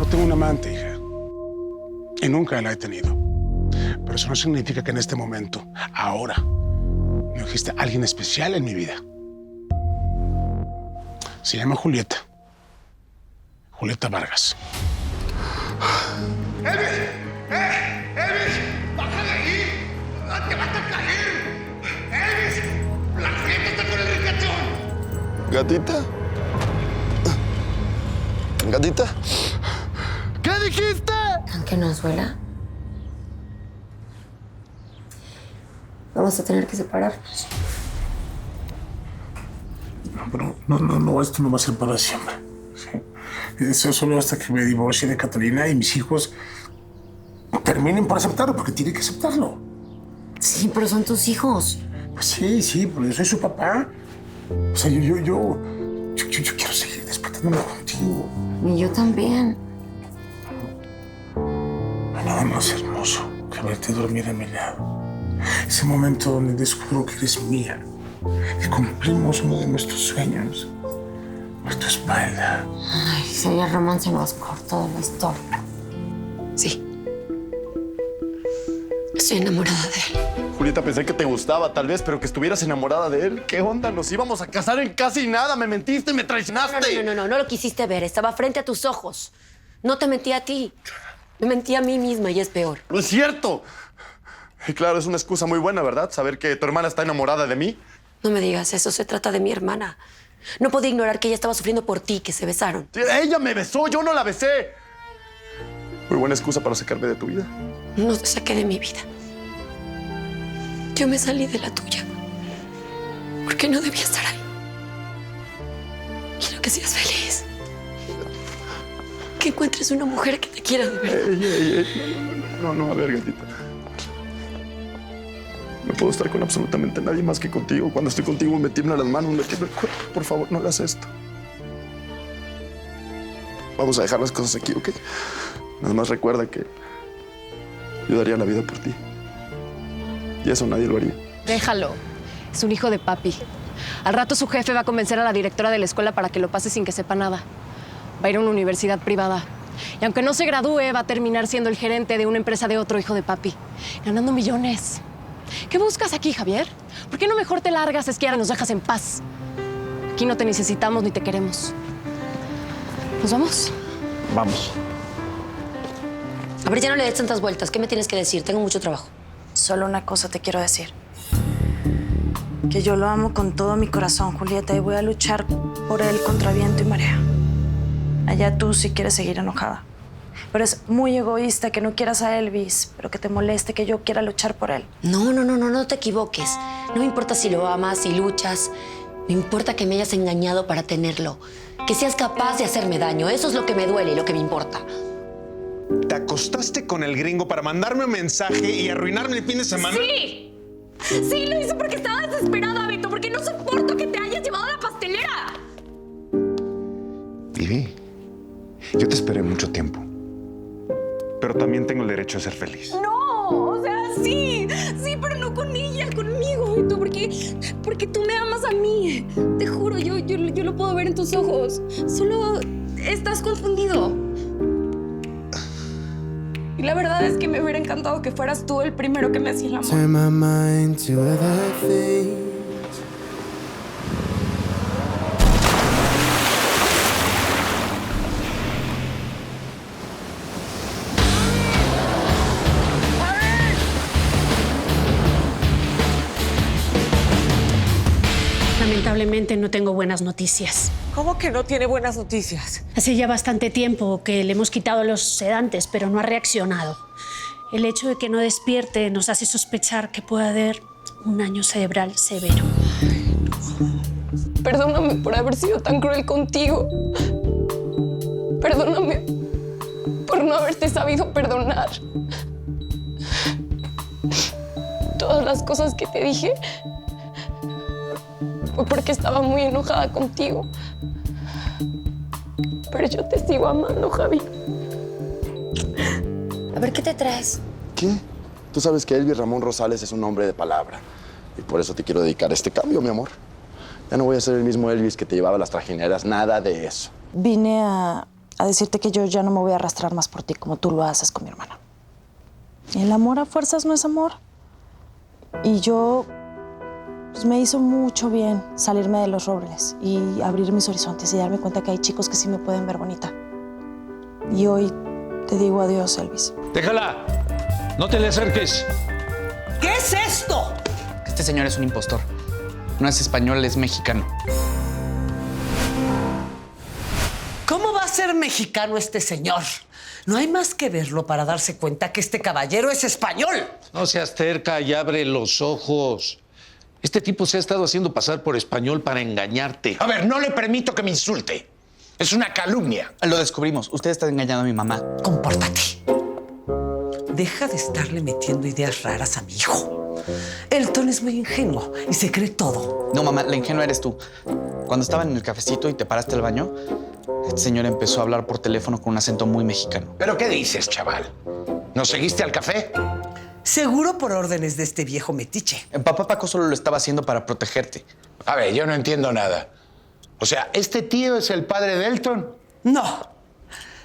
tengo una amante, hija. Y nunca la he tenido. Pero eso no significa que en este momento, ahora, no existe alguien especial en mi vida. Se llama Julieta. Julieta Vargas. ¡Elvis! ¡Elvis! ¡Baja de ahí! ¡Te vas a caer! ¡Elvis! ¡La gente está con el ricachón! ¿Gatita? ¿Gatita? ¿Qué dijiste? Aunque nos duela, vamos a tener que separarnos. No, pero no, esto no va a ser para siempre. ¿Sí? Eso solo hasta que me divorcie de Catalina y mis hijos terminen por aceptarlo, porque tienen que aceptarlo. Sí, pero son tus hijos. Pues sí, pero yo soy su papá. O sea, yo quiero seguir despertándome contigo. Y yo también. No hay nada más hermoso que verte dormir a mi lado. Ese momento donde descubro que eres mía y cumplimos uno de nuestros sueños por tu espalda. Ay, sería el romance más corto de la historia. Sí. Estoy enamorada de él. Julieta, pensé que te gustaba, tal vez, pero que estuvieras enamorada de él. ¿Qué onda? Nos íbamos a casar en casi nada. Me mentiste, me traicionaste. No lo quisiste ver. Estaba frente a tus ojos. No te mentí a ti. Me mentí a mí misma y es peor. No es cierto. Y claro, es una excusa muy buena, ¿verdad? Saber que tu hermana está enamorada de mí. No me digas eso. Se trata de mi hermana. No podía ignorar que ella estaba sufriendo por ti, que se besaron. Sí, ella me besó, yo no la besé. Muy buena excusa para sacarme de tu vida. No te saqué de mi vida. Yo me salí de la tuya. Porque no debía estar ahí. Quiero que seas feliz. Que encuentres una mujer que te quiera de verdad. No, a ver, gatita. No puedo estar con absolutamente nadie más que contigo. Cuando estoy contigo me tiemblan las manos, me tiembla el cuerpo. Por favor, no hagas esto. Vamos a dejar las cosas aquí, ¿ok? Nada más recuerda que yo daría la vida por ti. Y eso nadie lo haría. Déjalo. Es un hijo de papi. Al rato su jefe va a convencer a la directora de la escuela para que lo pase sin que sepa nada. Va a ir a una universidad privada. Y aunque no se gradúe, va a terminar siendo el gerente de una empresa de otro hijo de papi, ganando millones. ¿Qué buscas aquí, Javier? ¿Por qué no mejor te largas a esquiar y nos dejas en paz? Aquí no te necesitamos ni te queremos. ¿Nos vamos? Vamos. A ver, ya no le des tantas vueltas. ¿Qué me tienes que decir? Tengo mucho trabajo. Solo una cosa te quiero decir. Que yo lo amo con todo mi corazón, Julieta, y voy a luchar por él contra viento y marea. Allá tú si quieres seguir enojada. Pero es muy egoísta que no quieras a Elvis, pero que te moleste que yo quiera luchar por él. No te equivoques. No me importa si lo amas, si luchas. Me importa que me hayas engañado para tenerlo. Que seas capaz de hacerme daño. Eso es lo que me duele y lo que me importa. ¿Te acostaste con el gringo para mandarme un mensaje y arruinarme el fin de semana? ¡Sí! Sí, lo hice porque estaba desesperada, Beto, porque no soporto que te hayas llevado a la pastelera. Vivi, yo te esperé mucho tiempo. Pero también tengo el derecho a ser feliz. No, o sea, sí, pero no con ella, conmigo, Beto, porque tú me amas a mí. Te juro, yo lo puedo ver en tus ojos. Solo estás confundido. Y la verdad es que me hubiera encantado que fueras tú el primero que me hacía el amor. Turn my mind to other things. Lamentablemente no tengo buenas noticias. ¿Cómo que no tiene buenas noticias? Hace ya bastante tiempo que le hemos quitado los sedantes, pero no ha reaccionado. El hecho de que no despierte nos hace sospechar que puede haber un daño cerebral severo. Perdóname por haber sido tan cruel contigo. Perdóname por no haberte sabido perdonar. Todas las cosas que te dije fue porque estaba muy enojada contigo. Pero yo te sigo amando, Javi. A ver, ¿qué te traes? ¿Qué? Tú sabes que Elvis Ramón Rosales es un hombre de palabra. Y por eso te quiero dedicar a este cambio, mi amor. Ya no voy a ser el mismo Elvis que te llevaba a las trajineras, nada de eso. Vine a a decirte que yo ya no me voy a arrastrar más por ti como tú lo haces con mi hermana. El amor a fuerzas no es amor. Y yo, pues me hizo mucho bien salirme de los robles y abrir mis horizontes y darme cuenta que hay chicos que sí me pueden ver bonita. Y hoy te digo adiós, Elvis. Déjala. No te le acerques. ¿Qué es esto? Este señor es un impostor. No es español, es mexicano. ¿Cómo va a ser mexicano este señor? No hay más que verlo para darse cuenta que este caballero es español. No seas terca y abre los ojos. Este tipo se ha estado haciendo pasar por español para engañarte. A ver, no le permito que me insulte. Es una calumnia. Lo descubrimos. Usted está engañando a mi mamá. Compórtate. Deja de estarle metiendo ideas raras a mi hijo. Elton es muy ingenuo y se cree todo. No, mamá, la ingenua eres tú. Cuando estaban en el cafecito y te paraste al baño, este señor empezó a hablar por teléfono con un acento muy mexicano. ¿Pero qué dices, chaval? ¿Nos seguiste al café? Seguro por órdenes de este viejo metiche. Papá Paco solo lo estaba haciendo para protegerte. A ver, yo no entiendo nada. O sea, ¿este tío es el padre de Elton? No,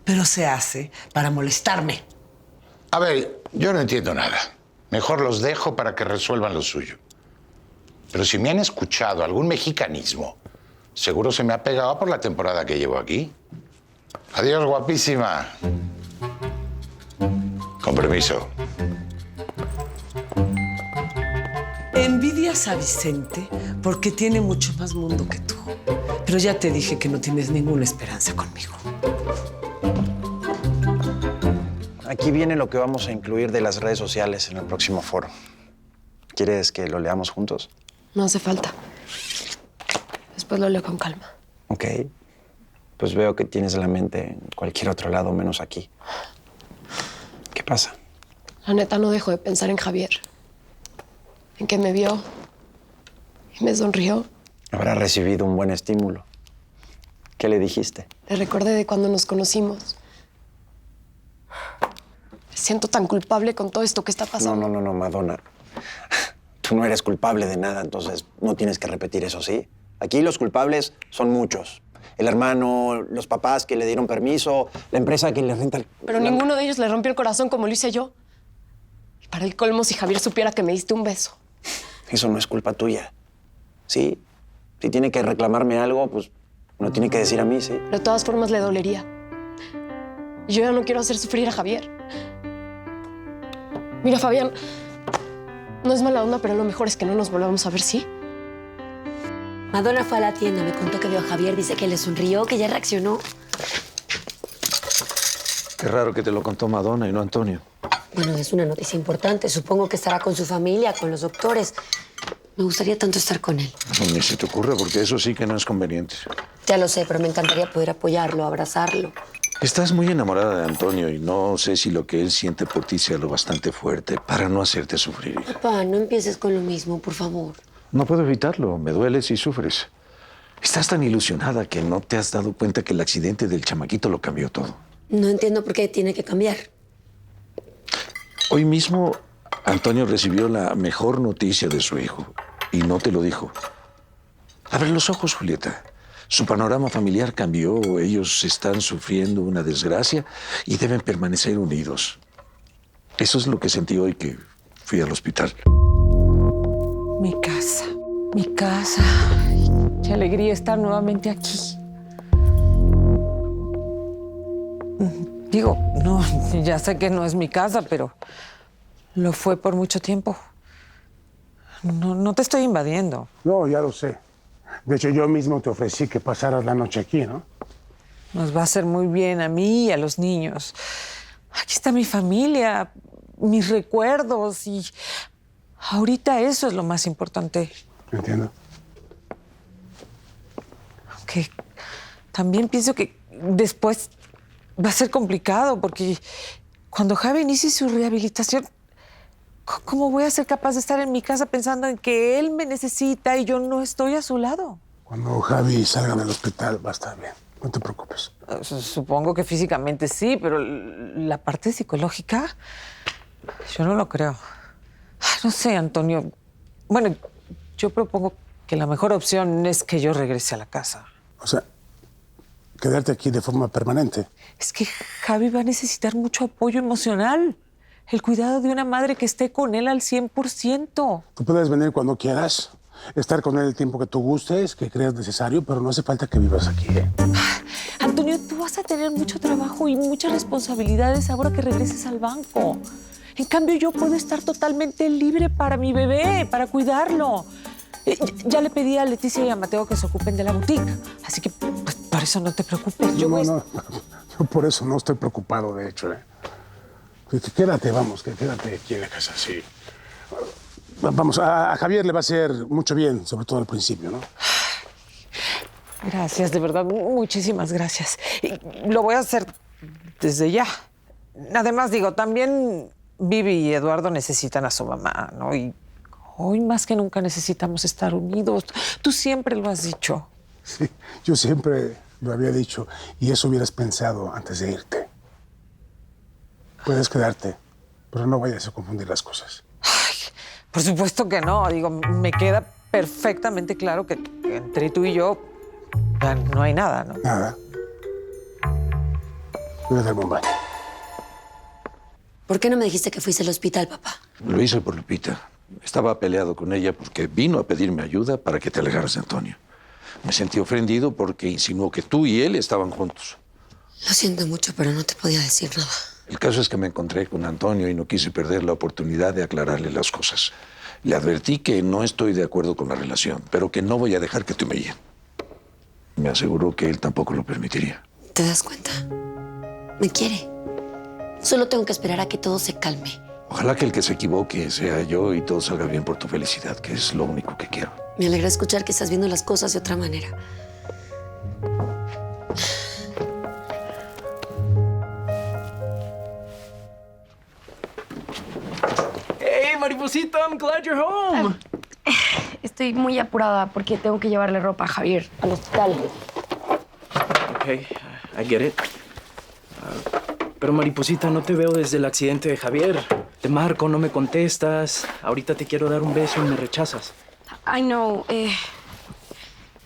pero se hace para molestarme. A ver, yo no entiendo nada. Mejor los dejo para que resuelvan lo suyo. Pero si me han escuchado algún mexicanismo, seguro se me ha pegado por la temporada que llevo aquí. Adiós, guapísima. Con permiso. Envidias a Vicente porque tiene mucho más mundo que tú. Pero ya te dije que no tienes ninguna esperanza conmigo. Aquí viene lo que vamos a incluir de las redes sociales en el próximo foro. ¿Quieres que lo leamos juntos? No hace falta. Después lo leo con calma. Ok. Pues veo que tienes la mente en cualquier otro lado menos aquí. ¿Qué pasa? La neta no dejo de pensar en Javier. En que me vio y me sonrió. Habrá recibido un buen estímulo. ¿Qué le dijiste? Le recordé de cuando nos conocimos. Me siento tan culpable con todo esto que está pasando. No, Madonna. Tú no eres culpable de nada, entonces no tienes que repetir eso, ¿sí? Aquí los culpables son muchos. El hermano, los papás que le dieron permiso, la empresa que le renta... Pero ninguno de ellos le rompió el corazón como lo hice yo. Y para el colmo, si Javier supiera que me diste un beso. Eso no es culpa tuya, ¿sí? Si tiene que reclamarme algo, pues no tiene que decir a mí, ¿sí? De todas formas, le dolería. Y yo ya no quiero hacer sufrir a Javier. Mira, Fabián, no es mala onda, pero lo mejor es que no nos volvamos a ver, ¿sí? Madonna fue a la tienda, me contó que vio a Javier, dice que le sonrió, que ya reaccionó. Qué raro que te lo contó Madonna y no Antonio. Bueno, es una noticia importante. Supongo que estará con su familia, con los doctores. Me gustaría tanto estar con él. No, ni se te ocurre, porque eso sí que no es conveniente. Ya lo sé, pero me encantaría poder apoyarlo, abrazarlo. Estás muy enamorada de Antonio y no sé si lo que él siente por ti sea lo bastante fuerte para no hacerte sufrir. Papá, no empieces con lo mismo, por favor. No puedo evitarlo. Me duele si sufres. Estás tan ilusionada que no te has dado cuenta que el accidente del chamaquito lo cambió todo. No entiendo por qué tiene que cambiar. Hoy mismo, Antonio recibió la mejor noticia de su hijo y no te lo dijo. Abre los ojos, Julieta. Su panorama familiar cambió. Ellos están sufriendo una desgracia y deben permanecer unidos. Eso es lo que sentí hoy que fui al hospital. Mi casa, mi casa. Ay, qué alegría estar nuevamente aquí. Digo, no, ya sé que no es mi casa, pero lo fue por mucho tiempo. No te estoy invadiendo. No, ya lo sé. De hecho, yo mismo te ofrecí que pasaras la noche aquí, ¿no? Nos va a hacer muy bien a mí y a los niños. Aquí está mi familia, mis recuerdos y ahorita eso es lo más importante. Entiendo. Aunque también pienso que después va a ser complicado porque cuando Javi inicie su rehabilitación, ¿cómo voy a ser capaz de estar en mi casa pensando en que él me necesita y yo no estoy a su lado? Cuando Javi salga del hospital va a estar bien. No te preocupes. Supongo que físicamente sí, pero la parte psicológica, yo no lo creo. No sé, Antonio. Bueno, yo propongo que la mejor opción es que yo regrese a la casa. O sea, quedarte aquí de forma permanente. Es que Javi va a necesitar mucho apoyo emocional. El cuidado de una madre que esté con él al 100%. Tú puedes venir cuando quieras, estar con él el tiempo que tú gustes, que creas necesario, pero no hace falta que vivas aquí, ¿eh? Antonio, tú vas a tener mucho trabajo y muchas responsabilidades ahora que regreses al banco. En cambio, yo puedo estar totalmente libre para mi bebé, para cuidarlo. Ya le pedí a Leticia y a Mateo que se ocupen de la boutique, así que pues, por eso no te preocupes. Yo por eso no estoy preocupado, de hecho, ¿eh? Quédate, vamos, quédate aquí en la casa, sí. Vamos, a Javier le va a hacer mucho bien, sobre todo al principio, ¿no? Gracias, de verdad, muchísimas gracias. Y lo voy a hacer desde ya. Además, digo, también Vivi y Eduardo necesitan a su mamá, ¿no? Y hoy más que nunca necesitamos estar unidos. Tú siempre lo has dicho. Sí, yo siempre lo había dicho y eso hubieras pensado antes de irte. Puedes quedarte, pero no vayas a confundir las cosas. Ay, por supuesto que no. Digo, me queda perfectamente claro que entre tú y yo ya no hay nada, ¿no? Nada. Voy a darme un baño. ¿Por qué no me dijiste que fuiste al hospital, papá? Lo hice por Lupita. Estaba peleado con ella porque vino a pedirme ayuda para que te alejaras de Antonio. Me sentí ofendido porque insinuó que tú y él estaban juntos. Lo siento mucho, pero no te podía decir nada. El caso es que me encontré con Antonio y no quise perder la oportunidad de aclararle las cosas. Le advertí que no estoy de acuerdo con la relación, pero que no voy a dejar que te humillen. Me aseguró que él tampoco lo permitiría. ¿Te das cuenta? Me quiere. Solo tengo que esperar a que todo se calme. Ojalá que el que se equivoque sea yo y todo salga bien por tu felicidad, que es lo único que quiero. Me alegra escuchar que estás viendo las cosas de otra manera. Hey, mariposita, I'm glad you're home. Estoy muy apurada porque tengo que llevarle ropa a Javier al hospital. Okay, I get it. Pero mariposita, no te veo desde el accidente de Javier. Te marco, no me contestas. Ahorita te quiero dar un beso y me rechazas. I know.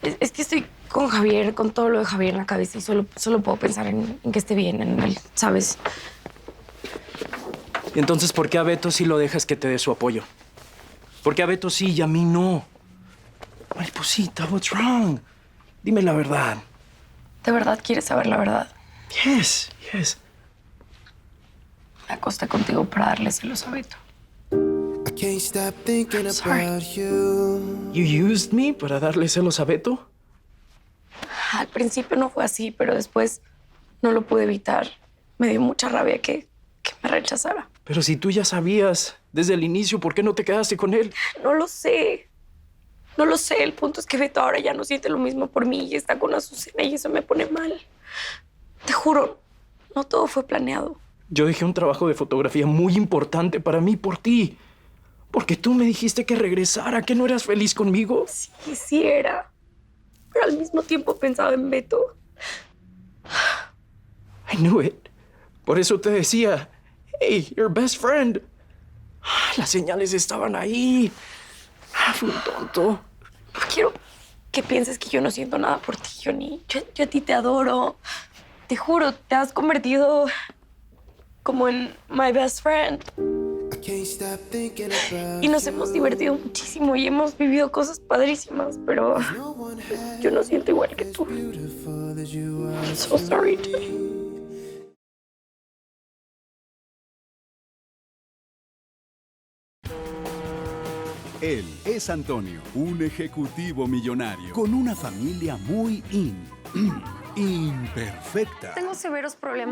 Es que estoy con Javier, con todo lo de Javier en la cabeza y solo puedo pensar en que esté bien, en él, ¿sabes? ¿Y entonces por qué a Beto sí lo dejas que te dé su apoyo? ¿Por qué a Beto sí y a mí no? Mariposita, what's wrong? Dime la verdad. ¿De verdad quieres saber la verdad? Yes, yes. Me acosté contigo para darle celos a Beto. I can't stop thinking Sorry. about you. You used me para darle celos a Beto? Al principio no fue así, pero después no lo pude evitar. Me dio mucha rabia que me rechazara. Pero si tú ya sabías desde el inicio, ¿por qué no te quedaste con él? No lo sé. No lo sé. El punto es que Beto ahora ya no siente lo mismo por mí y está con Azucena y eso me pone mal. Te juro, no todo fue planeado. Yo dejé un trabajo de fotografía muy importante para mí por ti. Porque tú me dijiste que regresara, que no eras feliz conmigo. Sí era. Pero al mismo tiempo pensaba en Beto. I knew it. Por eso te decía, hey, your best friend. Las señales estaban ahí. Fui un tonto. No quiero que pienses que yo no siento nada por ti, Johnny. Yo a ti te adoro. Te juro, te has convertido como en my best friend. Y nos hemos divertido muchísimo y hemos vivido cosas padrísimas, pero yo no siento igual que tú. I'm so sorry, Johnny. Él es Antonio, un ejecutivo millonario con una familia muy imperfecta. Tengo severos problemas